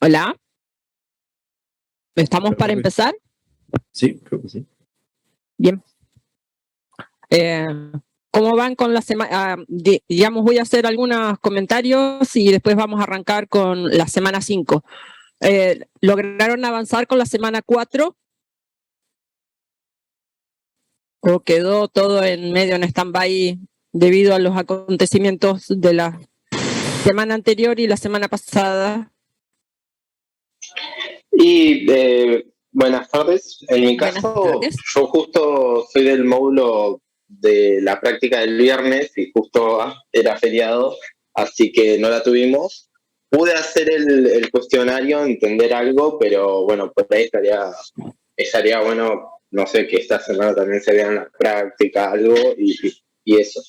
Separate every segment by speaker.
Speaker 1: Hola, ¿estamos para empezar?
Speaker 2: Sí, creo que sí.
Speaker 1: Bien. ¿Cómo van con la semana? Digamos, voy a hacer algunos comentarios y después vamos a arrancar con la semana 5. ¿Lograron avanzar con la semana 4? ¿O quedó todo en medio en stand-by debido a los acontecimientos de la semana anterior y la semana pasada?
Speaker 3: Y buenas tardes. En mi
Speaker 1: Buenas
Speaker 3: caso,
Speaker 1: tardes.
Speaker 3: yo justo soy del módulo de la práctica del viernes y justo era feriado, así que no la tuvimos. Pude hacer el cuestionario, entender algo, pero bueno, por ahí estaría bueno, no sé, que esta semana también se vea en la práctica algo y eso.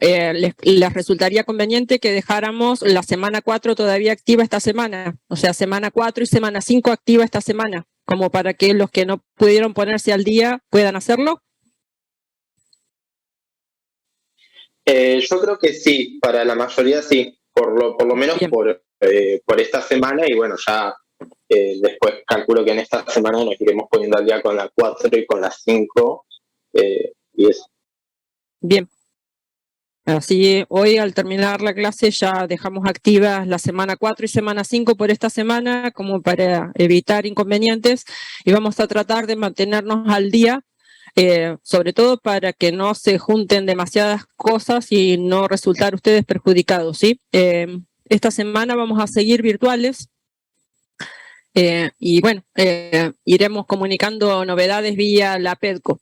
Speaker 1: ¿Les resultaría conveniente que dejáramos la semana 4 todavía activa esta semana? O sea, semana 4 y semana 5 activa esta semana, como para que los que no pudieron ponerse al día puedan hacerlo.
Speaker 3: Yo creo que sí, para la mayoría sí, por lo menos por esta semana y bueno, ya después calculo que en esta semana nos iremos poniendo al día con la 4 y con la 5 y eso.
Speaker 1: Bien. Así hoy al terminar la clase ya dejamos activas la semana 4 y semana 5 por esta semana como para evitar inconvenientes y vamos a tratar de mantenernos al día, sobre todo para que no se junten demasiadas cosas y no resultar ustedes perjudicados, ¿sí? Esta semana vamos a seguir virtuales. Y bueno, iremos comunicando novedades vía la PEDCO.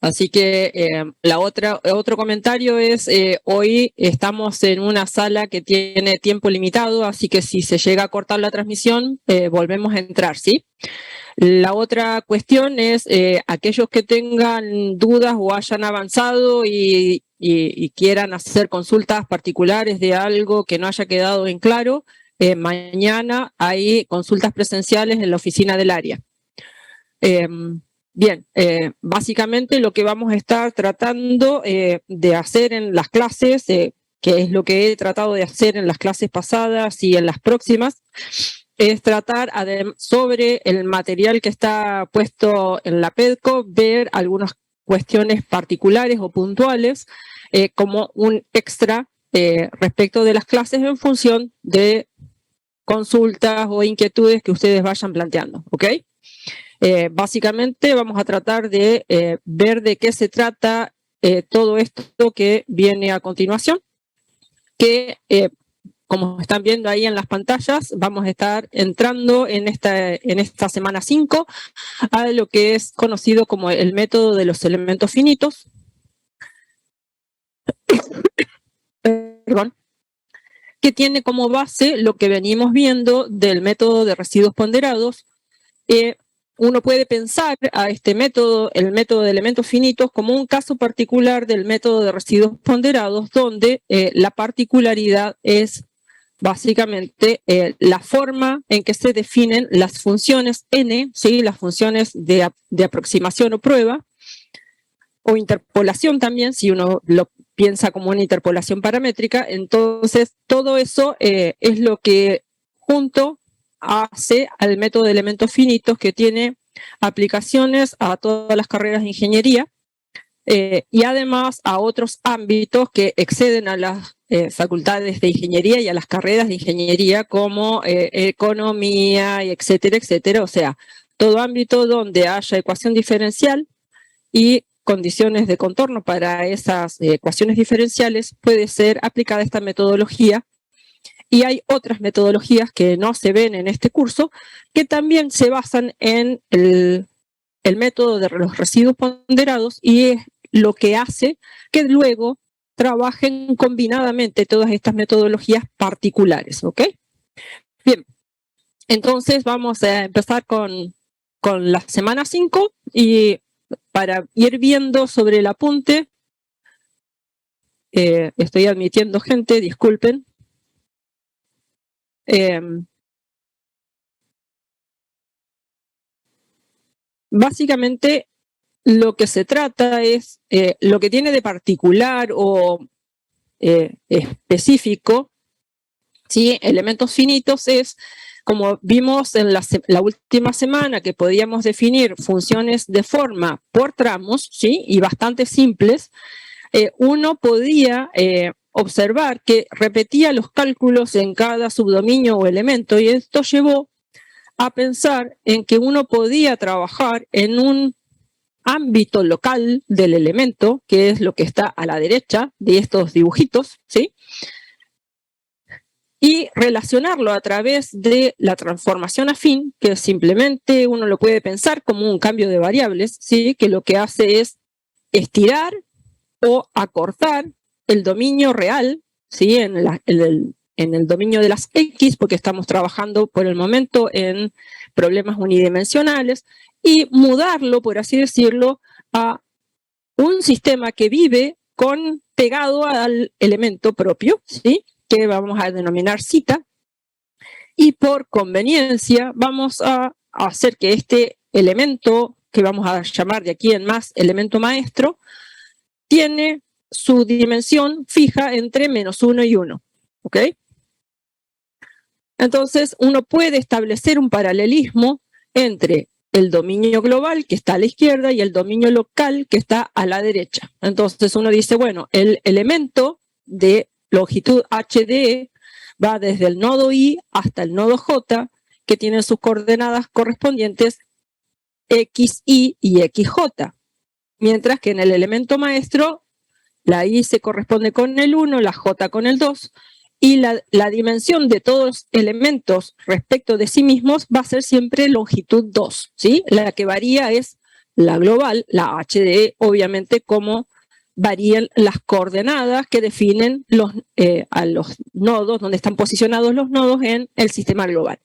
Speaker 1: Así que otro comentario es, hoy estamos en una sala que tiene tiempo limitado, así que si se llega a cortar la transmisión, volvemos a entrar, ¿sí? La otra cuestión es, aquellos que tengan dudas o hayan avanzado y quieran hacer consultas particulares de algo que no haya quedado en claro, mañana hay consultas presenciales en la oficina del área. Bien, básicamente lo que vamos a estar tratando de hacer en las clases, que es lo que he tratado de hacer en las clases pasadas y en las próximas, es tratar sobre el material que está puesto en la PEDCO, ver algunas cuestiones particulares o puntuales como un extra respecto de las clases en función de consultas o inquietudes que ustedes vayan planteando, ¿ok? Básicamente vamos a tratar de ver de qué se trata todo esto que viene a continuación, que como están viendo ahí en las pantallas, vamos a estar entrando en esta semana 5 a lo que es conocido como el método de los elementos finitos. Perdón. Que tiene como base lo que venimos viendo del método de residuos ponderados. Uno puede pensar a este método, el método de elementos finitos, como un caso particular del método de residuos ponderados, donde la particularidad es básicamente la forma en que se definen las funciones n, ¿sí? Las funciones de aproximación o prueba, o interpolación también, si uno lo piensa como una interpolación paramétrica. Entonces, todo eso es lo que junto hace al método de elementos finitos, que tiene aplicaciones a todas las carreras de ingeniería y además a otros ámbitos que exceden a las facultades de ingeniería y a las carreras de ingeniería como economía, y etcétera, etcétera. O sea, todo ámbito donde haya ecuación diferencial y condiciones de contorno para esas ecuaciones diferenciales puede ser aplicada esta metodología. Y hay otras metodologías que no se ven en este curso que también se basan en el método de los residuos ponderados, y es lo que hace que luego trabajen combinadamente todas estas metodologías particulares, ¿ok? Bien, entonces vamos a empezar con la semana 5 y para ir viendo sobre el apunte, estoy admitiendo gente, disculpen. Básicamente lo que se trata es, lo que tiene de particular o específico, ¿sí? Elementos finitos es como vimos en la última semana, que podíamos definir funciones de forma por tramos, ¿sí? Y bastante simples, uno podía observar que repetía los cálculos en cada subdominio o elemento, y esto llevó a pensar en que uno podía trabajar en un ámbito local del elemento, que es lo que está a la derecha de estos dibujitos, ¿sí? Y relacionarlo a través de la transformación afín, que simplemente uno lo puede pensar como un cambio de variables, ¿sí? Que lo que hace es estirar o acortar el dominio real, ¿sí? En el dominio de las X, porque estamos trabajando por el momento en problemas unidimensionales, y mudarlo, por así decirlo, a un sistema que vive pegado al elemento propio, ¿sí? Que vamos a denominar cita, y por conveniencia vamos a hacer que este elemento, que vamos a llamar de aquí en más elemento maestro, tiene su dimensión fija entre -1 y 1, ¿ok? Entonces uno puede establecer un paralelismo entre el dominio global, que está a la izquierda, y el dominio local, que está a la derecha. Entonces uno dice, bueno, el elemento de longitud HDE va desde el nodo I hasta el nodo J, que tienen sus coordenadas correspondientes XI y XJ. Mientras que en el elemento maestro, la I se corresponde con el 1, la J con el 2, y la dimensión de todos los elementos respecto de sí mismos va a ser siempre longitud 2, ¿sí? La que varía es la global, la HDE, obviamente, como varían las coordenadas que definen a los nodos, donde están posicionados los nodos en el sistema global.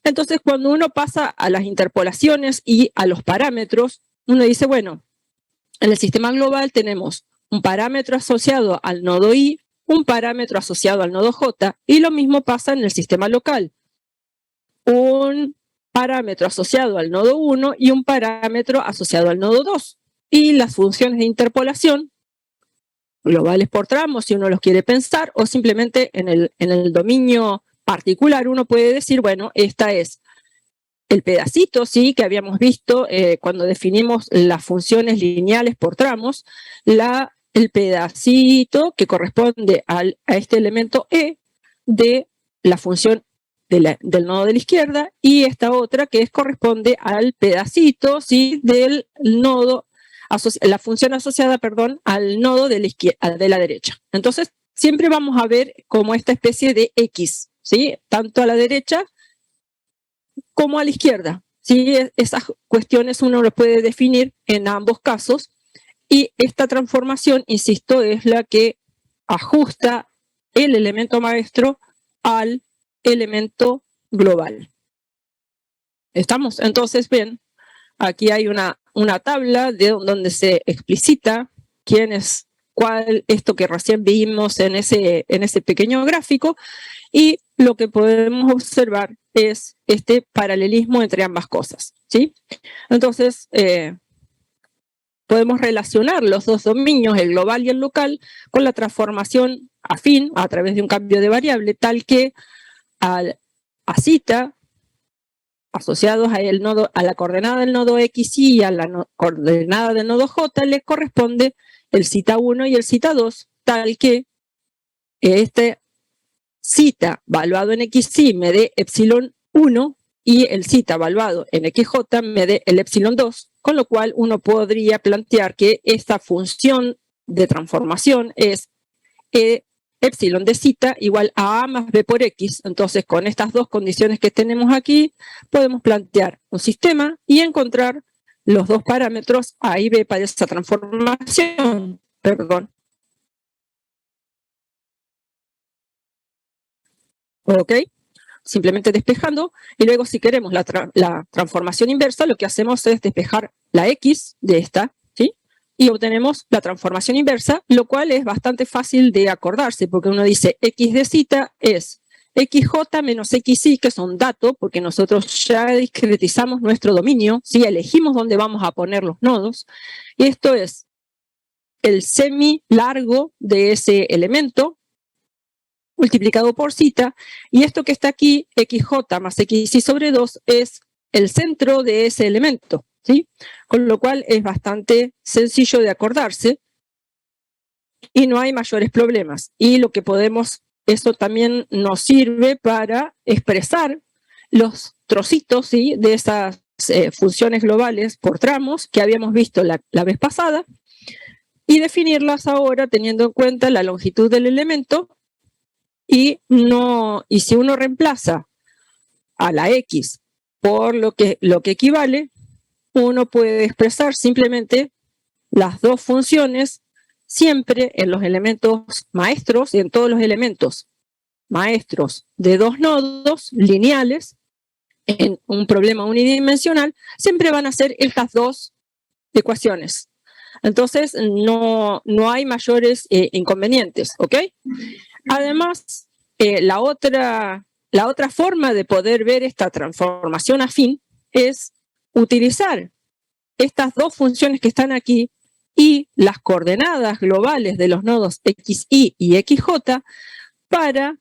Speaker 1: Entonces, cuando uno pasa a las interpolaciones y a los parámetros, uno dice, bueno, en el sistema global tenemos un parámetro asociado al nodo I, un parámetro asociado al nodo J, y lo mismo pasa en el sistema local. Un parámetro asociado al nodo 1 y un parámetro asociado al nodo 2. Y las funciones de interpolación, globales por tramos, si uno los quiere pensar, o simplemente en el dominio particular, uno puede decir, bueno, esta es el pedacito, sí, que habíamos visto cuando definimos las funciones lineales por tramos, el pedacito que corresponde a este elemento E de la función del nodo de la izquierda, y esta otra que corresponde al pedacito, ¿sí? Del nodo, la función asociada, perdón, al nodo de la derecha. Entonces, siempre vamos a ver como esta especie de X, ¿sí? Tanto a la derecha como a la izquierda, ¿sí? Esas cuestiones uno las puede definir en ambos casos, y esta transformación, insisto, es la que ajusta el elemento maestro al elemento global. ¿Estamos? Entonces, bien, aquí hay una tabla donde se explicita esto que recién vimos en ese pequeño gráfico, y lo que podemos observar es este paralelismo entre ambas cosas, ¿sí? Entonces, podemos relacionar los dos dominios, el global y el local, con la transformación afín a través de un cambio de variable, tal que a cita, asociados a la coordenada del nodo X y a la coordenada del nodo J, le corresponde el cita 1 y el cita 2, tal que este cita valuado en XY me dé epsilon 1 y el cita valuado en XJ me dé el epsilon 2, con lo cual uno podría plantear que esta función de transformación es epsilon de cita igual a más b por x. Entonces, con estas dos condiciones que tenemos aquí, podemos plantear un sistema y encontrar los dos parámetros a y b para esa transformación. Perdón. ¿Ok? Simplemente despejando, y luego si queremos la transformación inversa, lo que hacemos es despejar la x de esta, ¿sí? Y obtenemos la transformación inversa, lo cual es bastante fácil de acordarse, porque uno dice x de cita es xj menos xy, que son datos, porque nosotros ya discretizamos nuestro dominio, ¿sí? Elegimos dónde vamos a poner los nodos, y esto es el semi largo de ese elemento, multiplicado por zeta, y esto que está aquí, xj más xy sobre 2, es el centro de ese elemento, ¿sí? Con lo cual es bastante sencillo de acordarse y no hay mayores problemas. Y lo que podemos, eso también nos sirve para expresar los trocitos, ¿sí?, de esas funciones globales por tramos que habíamos visto la vez pasada y definirlas ahora teniendo en cuenta la longitud del elemento y si uno reemplaza a la x por lo que equivale, uno puede expresar simplemente las dos funciones siempre en los elementos maestros, en todos los elementos maestros de dos nodos lineales en un problema unidimensional, siempre van a ser estas dos ecuaciones. Entonces, no hay mayores inconvenientes, ¿ok? Además, la otra forma de poder ver esta transformación afín es utilizar estas dos funciones que están aquí y las coordenadas globales de los nodos xy y xj para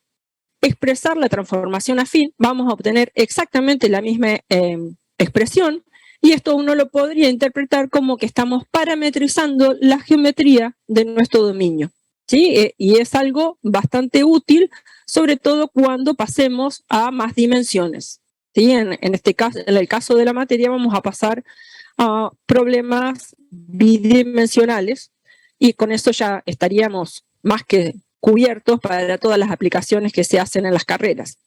Speaker 1: expresar la transformación afín. Vamos a obtener exactamente la misma expresión y esto uno lo podría interpretar como que estamos parametrizando la geometría de nuestro dominio, ¿sí? Y es algo bastante útil, sobre todo cuando pasemos a más dimensiones, ¿sí? En este caso, en el caso de la materia, vamos a pasar a problemas bidimensionales y con eso ya estaríamos más que cubiertos para todas las aplicaciones que se hacen en las carreras.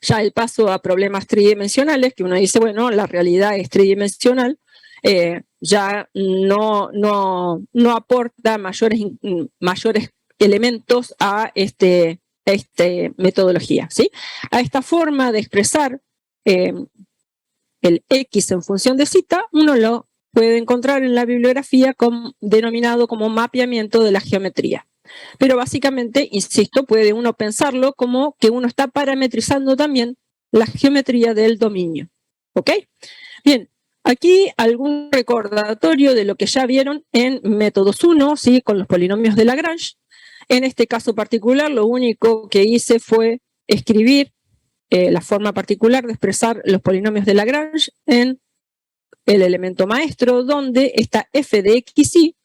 Speaker 1: Ya el paso a problemas tridimensionales, que uno dice, bueno, la realidad es tridimensional, ya no aporta mayores elementos a esta metodología, ¿sí? A esta forma de expresar el x en función de zeta, uno lo puede encontrar en la bibliografía denominado como mapeamiento de la geometría. Pero básicamente, insisto, puede uno pensarlo como que uno está parametrizando también la geometría del dominio. ¿Ok? Bien, aquí algún recordatorio de lo que ya vieron en métodos 1, ¿sí?, con los polinomios de Lagrange. En este caso particular, lo único que hice fue escribir la forma particular de expresar los polinomios de Lagrange en el elemento maestro, donde esta f de xy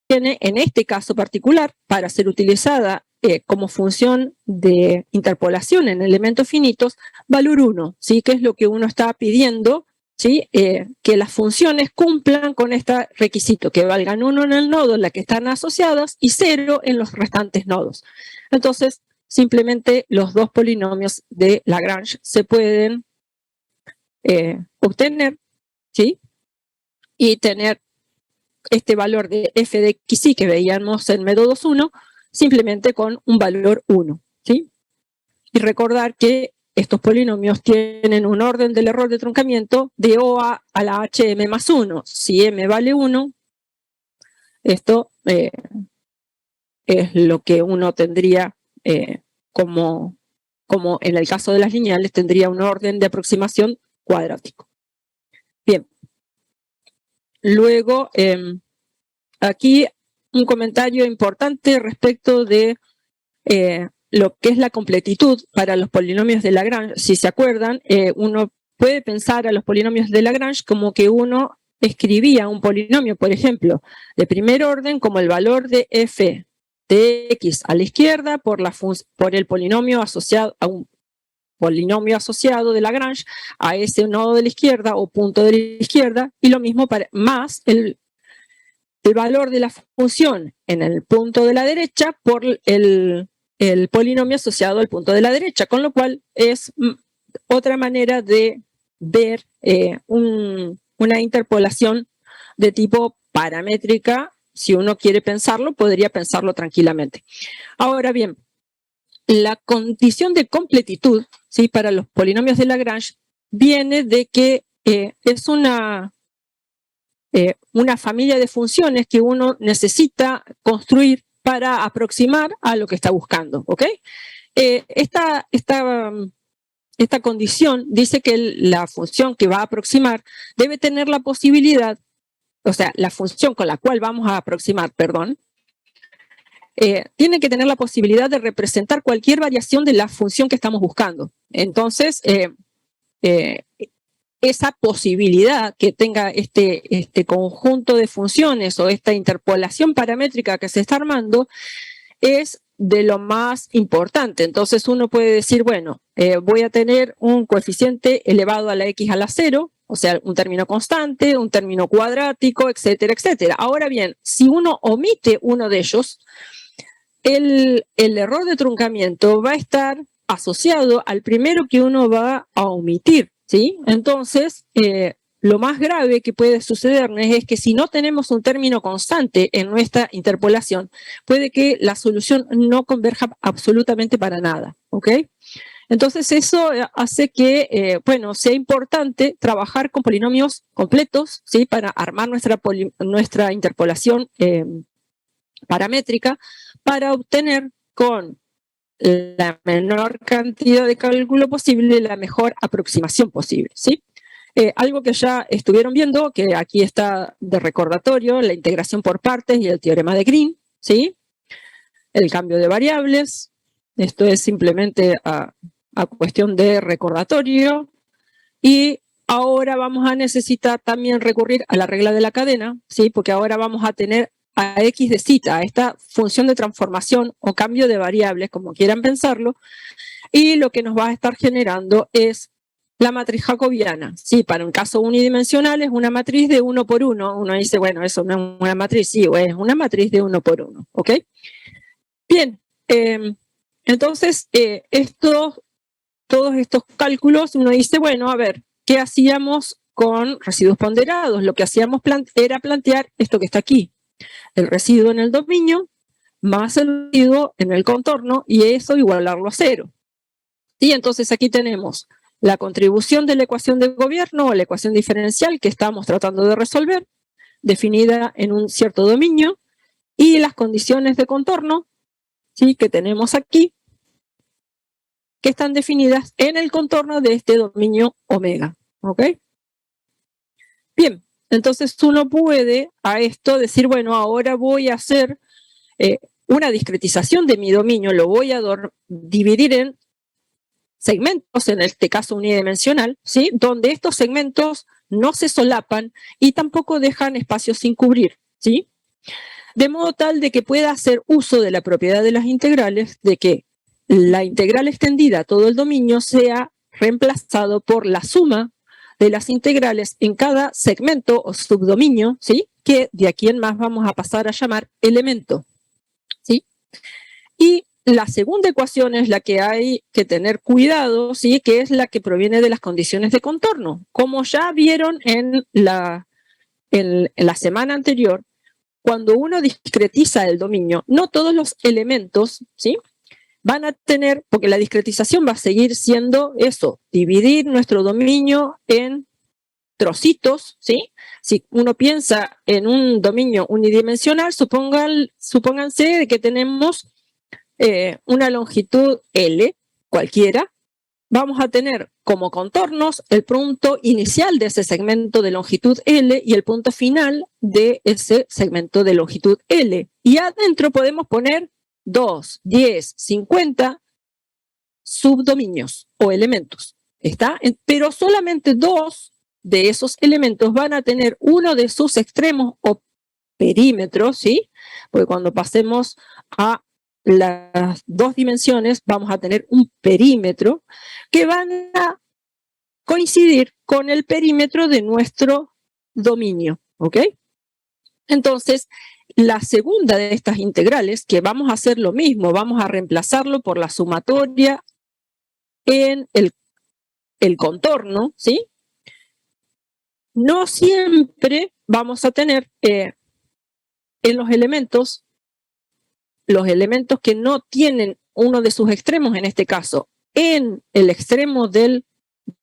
Speaker 1: tiene, en este caso particular, para ser utilizada como función de interpolación en elementos finitos, valor 1, ¿sí?, que es lo que uno está pidiendo, ¿sí?, que las funciones cumplan con este requisito, que valgan 1 en el nodo en la que están asociadas y 0 en los restantes nodos. Entonces, simplemente los dos polinomios de Lagrange se pueden obtener, ¿sí?, y tener este valor de f de xy que veíamos en métodos 1, simplemente con un valor 1, ¿sí? Y recordar que estos polinomios tienen un orden del error de truncamiento de OA a la HM más 1. Si M vale 1, esto es lo que uno tendría como en el caso de las lineales, tendría un orden de aproximación cuadrático. Bien. Luego, aquí un comentario importante respecto de lo que es la completitud para los polinomios de Lagrange. Si se acuerdan, uno puede pensar a los polinomios de Lagrange como que uno escribía un polinomio, por ejemplo, de primer orden como el valor de f de x a la izquierda por el polinomio asociado a un polinomio asociado de Lagrange a ese nodo de la izquierda o punto de la izquierda, y lo mismo más el valor de la función en el punto de la derecha por el polinomio asociado al punto de la derecha, con lo cual es otra manera de ver una interpolación de tipo paramétrica. Si uno quiere pensarlo, podría pensarlo tranquilamente. Ahora bien, la condición de completitud, ¿sí?, para los polinomios de Lagrange viene de que es una familia de funciones que uno necesita construir para aproximar a lo que está buscando, ¿ok? Esta condición dice que la función que va a aproximar debe tener la posibilidad, o sea, la función con la cual vamos a aproximar, perdón, tiene que tener la posibilidad de representar cualquier variación de la función que estamos buscando. Entonces, esa posibilidad que tenga este conjunto de funciones o esta interpolación paramétrica que se está armando es de lo más importante. Entonces uno puede decir, bueno, voy a tener un coeficiente elevado a la x a la 0, o sea, un término constante, un término cuadrático, etcétera, etcétera. Ahora bien, si uno omite uno de ellos, el error de truncamiento va a estar asociado al primero que uno va a omitir, ¿sí? Entonces, lo más grave que puede sucedernos es que si no tenemos un término constante en nuestra interpolación, puede que la solución no converja absolutamente para nada, ¿ok? Entonces eso hace que, bueno, sea importante trabajar con polinomios completos, ¿sí? Para armar nuestra interpolación paramétrica, para obtener con la menor cantidad de cálculo posible la mejor aproximación posible, ¿sí? Algo que ya estuvieron viendo, que aquí está de recordatorio, la integración por partes y el teorema de Green, ¿sí? El cambio de variables, esto es simplemente a cuestión de recordatorio. Y ahora vamos a necesitar también recurrir a la regla de la cadena, ¿sí? Porque ahora vamos a tener a x de zeta, a esta función de transformación o cambio de variables, como quieran pensarlo, y lo que nos va a estar generando es la matriz jacobiana, ¿sí? Para un caso unidimensional es una matriz de 1 por 1. Uno dice, bueno, eso no es una matriz, sí, es una matriz de 1 por 1, ¿ok? Bien, entonces todos estos cálculos, uno dice, bueno, a ver, ¿qué hacíamos con residuos ponderados? Lo que hacíamos era plantear esto que está aquí, el residuo en el dominio más el residuo en el contorno y eso igualarlo a 0. Y entonces aquí tenemos la contribución de la ecuación de gobierno o la ecuación diferencial que estamos tratando de resolver, definida en un cierto dominio, y las condiciones de contorno, ¿sí? Que tenemos aquí, que están definidas en el contorno de este dominio omega, ¿ok? Bien, entonces uno puede a esto decir, bueno, ahora voy a hacer una discretización de mi dominio, lo voy a dividir en segmentos, en este caso unidimensional, ¿sí? Donde estos segmentos no se solapan y tampoco dejan espacios sin cubrir, ¿sí? De modo tal de que pueda hacer uso de la propiedad de las integrales, de que la integral extendida a todo el dominio sea reemplazado por la suma de las integrales en cada segmento o subdominio, ¿sí? Que de aquí en más vamos a pasar a llamar elemento, ¿sí? Y la segunda ecuación es la que hay que tener cuidado, ¿sí? Que es la que proviene de las condiciones de contorno. Como ya vieron en la semana anterior, cuando uno discretiza el dominio, no todos los elementos, ¿sí? Van a tener, porque la discretización va a seguir siendo eso, dividir nuestro dominio en trocitos, ¿sí? Si uno piensa en un dominio unidimensional, supónganse de que tenemos una longitud L cualquiera, vamos a tener como contornos el punto inicial de ese segmento de longitud L y el punto final de ese segmento de longitud L. Y adentro podemos poner 2, 10, 50 subdominios o elementos. ¿Está? Pero solamente 2 de esos elementos van a tener uno de sus extremos o perímetros, ¿sí? Porque cuando pasemos a las 2 dimensiones vamos a tener un perímetro que van a coincidir con el perímetro de nuestro dominio, ¿ok? Entonces, la segunda de estas integrales, que vamos a hacer lo mismo, vamos a reemplazarlo por la sumatoria en el contorno, ¿sí? No siempre vamos a tener en los elementos que no tienen uno de sus extremos, en este caso, en el extremo del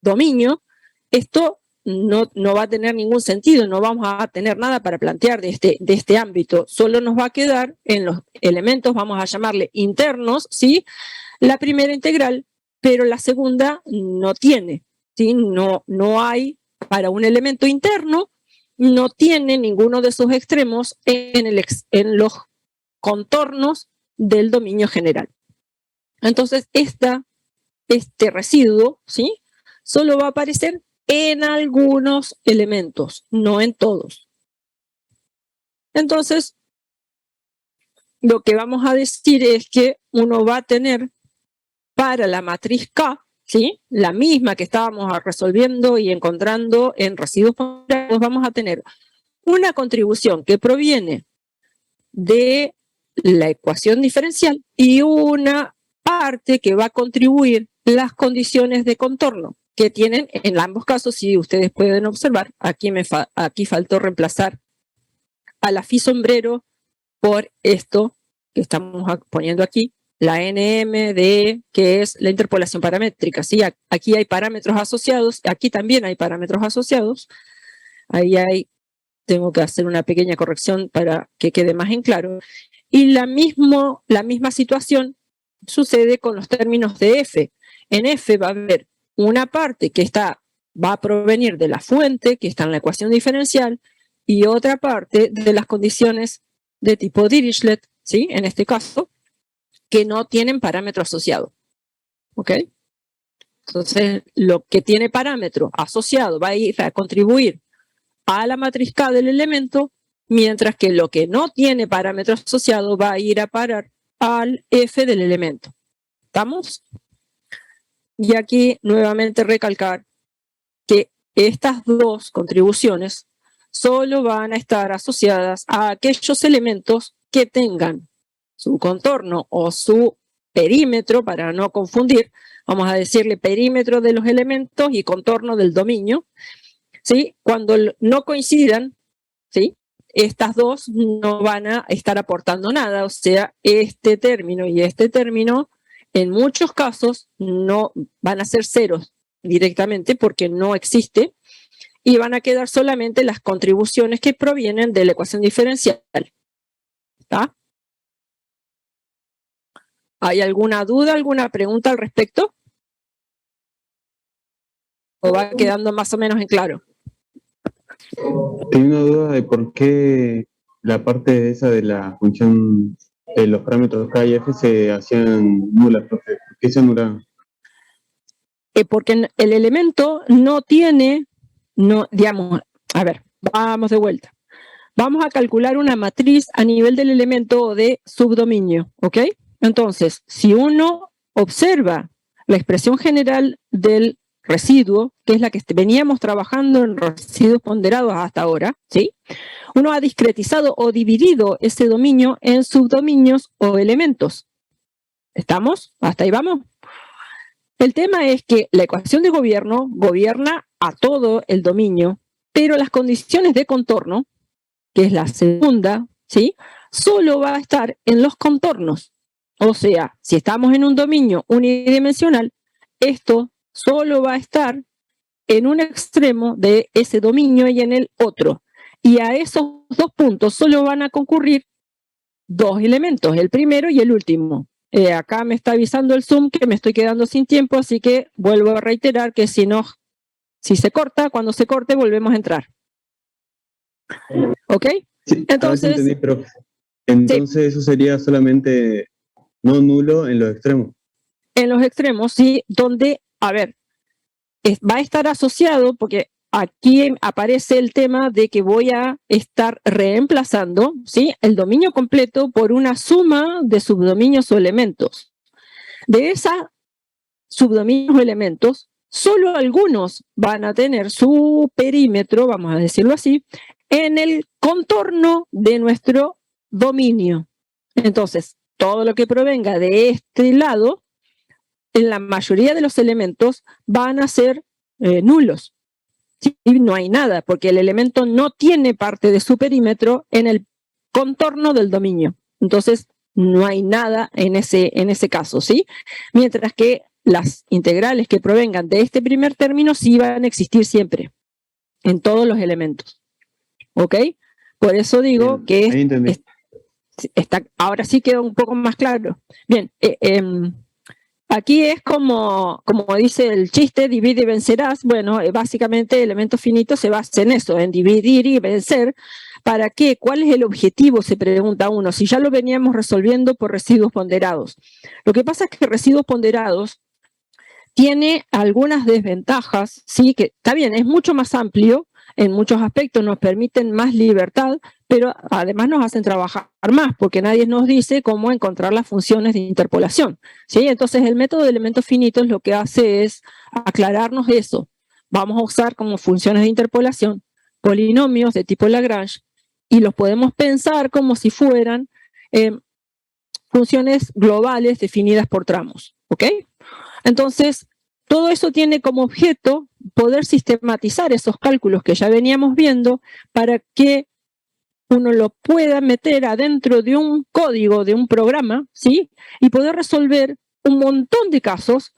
Speaker 1: dominio, esto no va a tener ningún sentido, no vamos a tener nada para plantear de este ámbito, solo nos va a quedar en los elementos, vamos a llamarle internos, ¿sí? La primera integral, pero la segunda no tiene, ¿sí? No hay para un elemento interno, no tiene ninguno de sus extremos en los contornos del dominio general. Entonces, este residuo, ¿sí?, solo va a aparecer en algunos elementos, no en todos. Entonces, lo que vamos a decir es que uno va a tener para la matriz K, ¿sí?, la misma que estábamos resolviendo y encontrando en residuos ponderados, vamos a tener una contribución que proviene de la ecuación diferencial y una parte que va a contribuir las condiciones de contorno que tienen en ambos casos. Si ustedes pueden observar, aquí faltó reemplazar a la phi sombrero por esto que estamos poniendo aquí, la NMDE, que es la interpolación paramétrica. ¿Sí? Aquí hay parámetros asociados, aquí también hay parámetros asociados. Tengo que hacer una pequeña corrección para que quede más en claro. Y la misma situación sucede con los términos de F. En F va a haber una parte que va a provenir de la fuente, que está en la ecuación diferencial, y otra parte de las condiciones de tipo Dirichlet, ¿sí?, en este caso, que no tienen parámetro asociado. ¿Ok? Entonces, lo que tiene parámetro asociado va a ir a contribuir a la matriz K del elemento, mientras que lo que no tiene parámetro asociado va a ir a parar al F del elemento. ¿Estamos? Y aquí nuevamente recalcar que estas dos contribuciones solo van a estar asociadas a aquellos elementos que tengan su contorno o su perímetro, para no confundir, vamos a decirle perímetro de los elementos y contorno del dominio, ¿sí? Cuando no coincidan, ¿sí?, estas dos no van a estar aportando nada, o sea, este término y este término en muchos casos no van a ser ceros directamente porque no existe, y van a quedar solamente las contribuciones que provienen de la ecuación diferencial. ¿Está? ¿Hay alguna duda, alguna pregunta al respecto? ¿O va quedando más o menos en claro?
Speaker 4: Tengo una duda de por qué la parte esa de la función de los parámetros K y F se hacían nulas, profe. ¿Por qué se anulaban?
Speaker 1: Porque el elemento no tiene, digamos, a ver, vamos de vuelta. Vamos a calcular una matriz a nivel del elemento de subdominio, ¿ok? Entonces, si uno observa la expresión general del residuo, que es la que veníamos trabajando en residuos ponderados hasta ahora, ¿sí?, uno ha discretizado o dividido ese dominio en subdominios o elementos. ¿Estamos? ¿Hasta ahí vamos? El tema es que la ecuación de gobierno gobierna a todo el dominio, pero las condiciones de contorno, que es la segunda, ¿sí?, solo va a estar en los contornos. O sea, si estamos en un dominio unidimensional, esto solo va a estar en un extremo de ese dominio y en el otro. Y a esos dos puntos solo van a concurrir dos elementos, el primero y el último. Acá me está avisando el Zoom que me estoy quedando sin tiempo, así que vuelvo a reiterar que si se corta, cuando se corte volvemos a entrar. ¿Ok?
Speaker 4: Sí,
Speaker 1: entonces,
Speaker 4: entendí, pero entonces sí, eso sería solamente no nulo en los extremos.
Speaker 1: En los extremos, sí, donde, a ver, va a estar asociado, porque aquí aparece el tema de que voy a estar reemplazando, ¿sí?, el dominio completo por una suma de subdominios o elementos. De esos subdominios o elementos, solo algunos van a tener su perímetro, vamos a decirlo así, en el contorno de nuestro dominio. Entonces, todo lo que provenga de este lado, en la mayoría de los elementos van a ser nulos. ¿Sí? No hay nada, porque el elemento no tiene parte de su perímetro en el contorno del dominio. Entonces, no hay nada en ese caso, ¿sí? Mientras que las integrales que provengan de este primer término sí van a existir siempre, en todos los elementos. ¿Ok? Por eso digo
Speaker 4: bien,
Speaker 1: que ahora sí queda un poco más claro. Bien, aquí es como dice el chiste, divide y vencerás. Bueno, básicamente elementos finitos se basa en eso, en dividir y vencer, ¿Para qué? ¿Cuál es el objetivo? Se pregunta uno, si ya lo veníamos resolviendo por residuos ponderados. Lo que pasa es que residuos ponderados tiene algunas desventajas, sí, que está bien, es mucho más amplio, en muchos aspectos nos permiten más libertad, pero además nos hacen trabajar más, porque nadie nos dice cómo encontrar las funciones de interpolación, ¿sí? Entonces el método de elementos finitos lo que hace es aclararnos eso. Vamos a usar como funciones de interpolación polinomios de tipo Lagrange y los podemos pensar como si fueran funciones globales definidas por tramos, ¿ok? Entonces, todo eso tiene como objeto poder sistematizar esos cálculos que ya veníamos viendo para que uno lo pueda meter adentro de un código, de un programa, ¿sí? Y poder resolver un montón de casos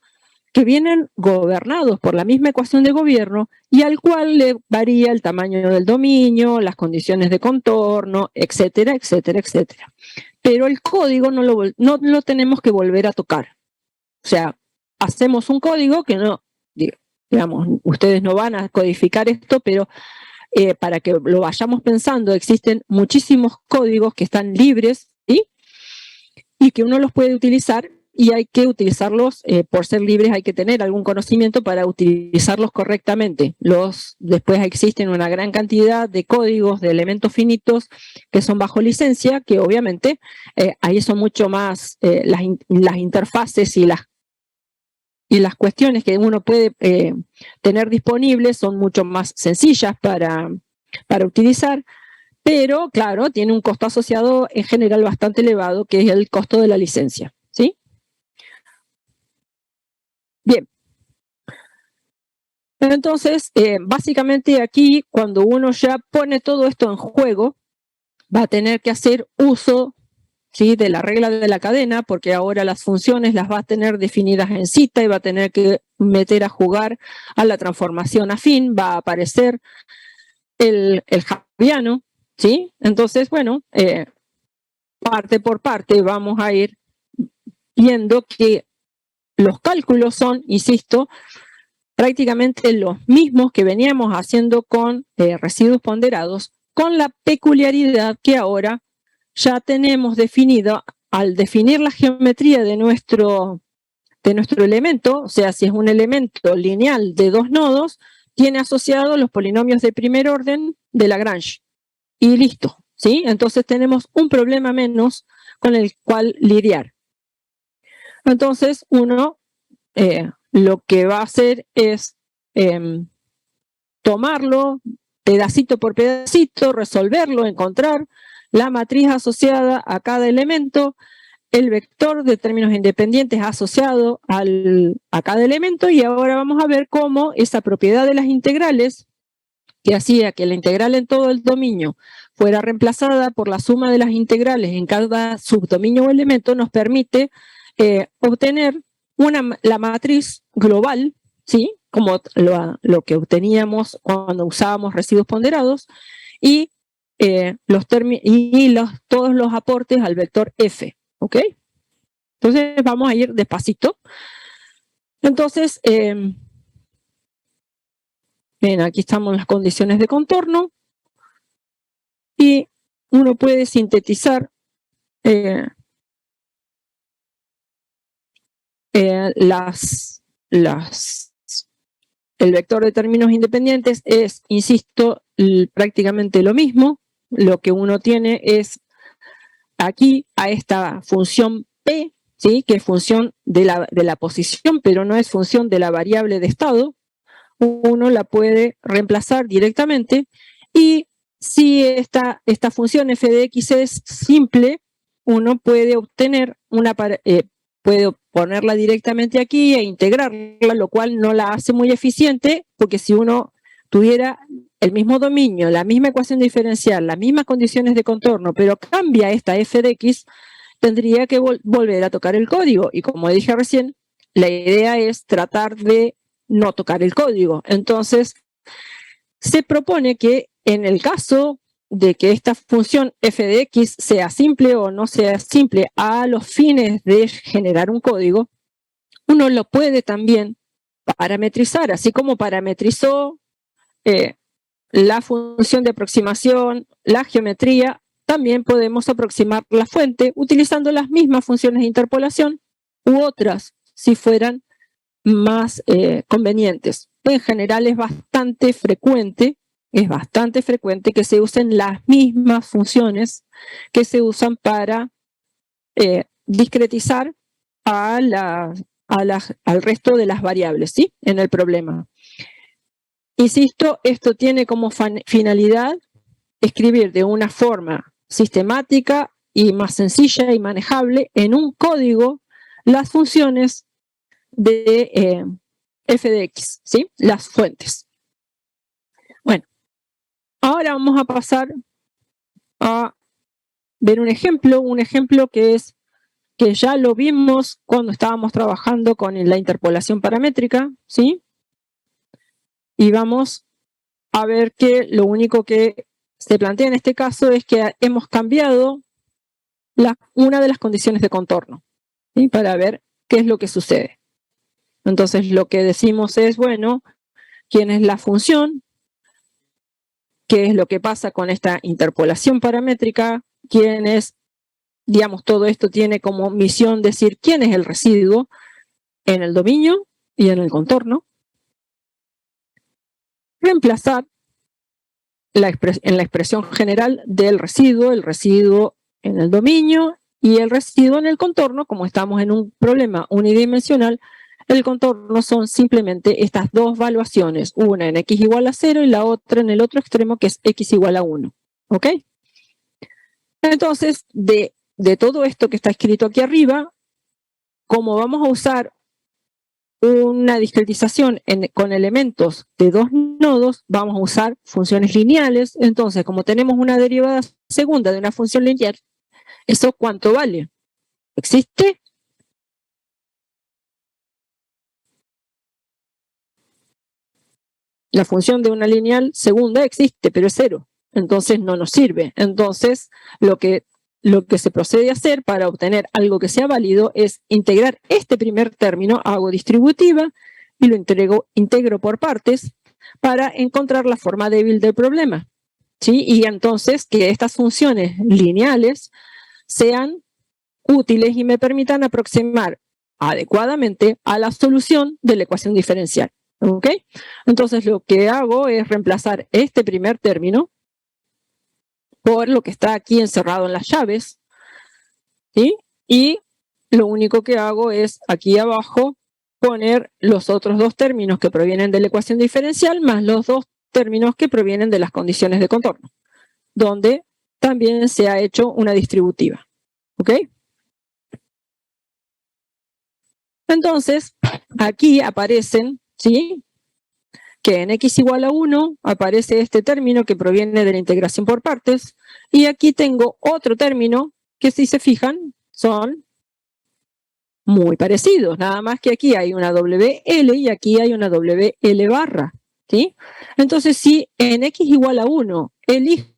Speaker 1: que vienen gobernados por la misma ecuación de gobierno y al cual le varía el tamaño del dominio, las condiciones de contorno, etcétera, etcétera, etcétera. Pero el código no lo tenemos que volver a tocar. O sea, hacemos un código que no, digamos, ustedes no van a codificar esto, pero para que lo vayamos pensando, existen muchísimos códigos que están libres, ¿sí? Y que uno los puede utilizar y hay que utilizarlos, por ser libres hay que tener algún conocimiento para utilizarlos correctamente. Después existen una gran cantidad de códigos, de elementos finitos que son bajo licencia, que obviamente ahí son mucho más las interfaces y las cuestiones que uno puede tener disponibles son mucho más sencillas para utilizar, pero claro, tiene un costo asociado en general bastante elevado, que es el costo de la licencia, ¿sí? Bien. Entonces, básicamente aquí, cuando uno ya pone todo esto en juego, va a tener que hacer uso, ¿sí?, de la regla de la cadena, porque ahora las funciones las va a tener definidas en cita y va a tener que meter a jugar a la transformación afín, va a aparecer el Jacobiano, ¿sí? Entonces, bueno, parte por parte vamos a ir viendo que los cálculos son, insisto, prácticamente los mismos que veníamos haciendo con residuos ponderados, con la peculiaridad que ahora ya tenemos definido, al definir la geometría de nuestro elemento, o sea, si es un elemento lineal de dos nodos, tiene asociados los polinomios de primer orden de Lagrange. Y listo, ¿sí? Entonces tenemos un problema menos con el cual lidiar. Entonces uno lo que va a hacer es tomarlo pedacito por pedacito, resolverlo, encontrar la matriz asociada a cada elemento, el vector de términos independientes asociado a cada elemento, y ahora vamos a ver cómo esa propiedad de las integrales, que hacía que la integral en todo el dominio fuera reemplazada por la suma de las integrales en cada subdominio o elemento, nos permite obtener la matriz global, ¿sí?, como lo que obteníamos cuando usábamos residuos ponderados, y todos los aportes al vector f, ¿ok? Entonces vamos a ir despacito. Entonces, bien, aquí estamos las condiciones de contorno y uno puede sintetizar el vector de términos independientes es, insisto, prácticamente lo mismo. Lo que uno tiene es aquí a esta función P, ¿sí?, que es función de la posición, pero no es función de la variable de estado. Uno la puede reemplazar directamente, y si esta función f de x es simple, uno puede obtener puede ponerla directamente aquí e integrarla, lo cual no la hace muy eficiente, porque si uno tuviera el mismo dominio, la misma ecuación diferencial, las mismas condiciones de contorno, pero cambia esta f de x, tendría que volver a tocar el código. Y como dije recién, la idea es tratar de no tocar el código. Entonces, se propone que en el caso de que esta función f de x sea simple o no sea simple a los fines de generar un código, uno lo puede también parametrizar, así como parametrizó la función de aproximación, la geometría, también podemos aproximar la fuente utilizando las mismas funciones de interpolación u otras, si fueran más convenientes. En general es bastante frecuente que se usen las mismas funciones que se usan para discretizar al resto de las variables, ¿sí? En el problema. Insisto, esto tiene como finalidad escribir de una forma sistemática y más sencilla y manejable en un código las funciones de f de x, ¿sí? Las fuentes. Bueno, ahora vamos a pasar a ver un ejemplo que ya lo vimos cuando estábamos trabajando con la interpolación paramétrica, ¿sí? Y vamos a ver que lo único que se plantea en este caso es que hemos cambiado una de las condiciones de contorno, ¿sí? Para ver qué es lo que sucede. Entonces lo que decimos es, bueno, ¿quién es la función? ¿Qué es lo que pasa con esta interpolación paramétrica? ¿Quién es, digamos, todo esto tiene como misión decir quién es el residuo en el dominio y en el contorno? Reemplazar en la expresión general del residuo, el residuo en el dominio y el residuo en el contorno. Como estamos en un problema unidimensional, el contorno son simplemente estas dos valuaciones, una en x igual a 0 y la otra en el otro extremo, que es x igual a 1. ¿Ok? Entonces, de todo esto que está escrito aquí arriba, como vamos a usar una discretización con elementos de dos nodos, vamos a usar funciones lineales. Entonces, como tenemos una derivada segunda de una función lineal, ¿eso cuánto vale? ¿Existe? La función de una lineal segunda existe, pero es 0. Entonces no nos sirve. Entonces, lo que se procede a hacer para obtener algo que sea válido es integrar este primer término, hago distributiva y lo integro por partes para encontrar la forma débil del problema, ¿sí? Y entonces que estas funciones lineales sean útiles y me permitan aproximar adecuadamente a la solución de la ecuación diferencial. ¿Ok? Entonces lo que hago es reemplazar este primer término por lo que está aquí encerrado en las llaves, ¿sí? Y lo único que hago es aquí abajo poner los otros dos términos que provienen de la ecuación diferencial más los dos términos que provienen de las condiciones de contorno, donde también se ha hecho una distributiva. ¿Ok? Entonces, aquí aparecen, ¿sí?, que en x igual a 1 aparece este término que proviene de la integración por partes, y aquí tengo otro término que, si se fijan, son muy parecidos, nada más que aquí hay una WL y aquí hay una WL barra, ¿sí? Entonces, si en x igual a 1 elijo